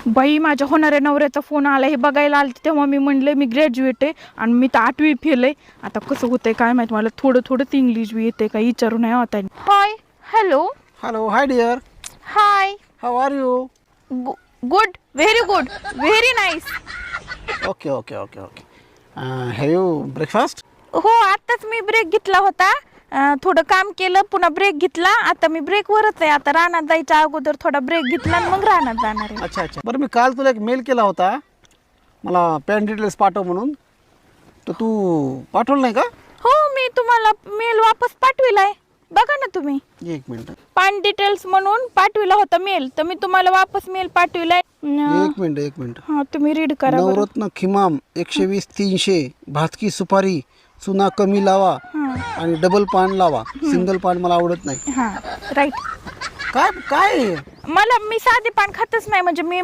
बाई माझ्या होणाऱ्या नवऱ्याचा फोन आला हे बघायला आले तेव्हा मी म्हणले मी ग्रॅज्युएट आहे आणि मी तर 8वी फेल आहे. आता कसं होतंय काय माहित मला थोडं थोडंच इंग्लिश बी येते का विचारू नाही होता. Hi hello Hello, hi dear. High How are you? Good very nice. Okay. Have you breakfast? हो आत्ताच मी ब्रेक घेतला होता. थोडं काम केलं पुन्हा ब्रेक घेतला. आता मी ब्रेकवरच आहे. आता रानात जायच्या अगोदर थोडा ब्रेक घेतला आणि मग रानात जाणार आहे. अच्छा. बरं मी काल तुला एक मेल केला होता मला पॅन डिटेल्स पाठव म्हणून, तर तू पाठवलं नाही का? हो मी तुम्हाला मेल वापस पाठविलाय बघा ना तुम्ही. एक मिनिट. पान डिटेल्स म्हणून पाठविला होता मेल तर मी तुम्हाला वापस मेल पाठविलाय. एक मिनिट. हा तुम्ही रीड करा बरं. नवरत्न खिमाम 120 300 भातकी सुपारी चुना कमी लावा आणि डबल पान लावा. सिंगल पान मला आवडत नाही. हा राईट. काय मला मी साधे पान खातच नाही म्हणजे मी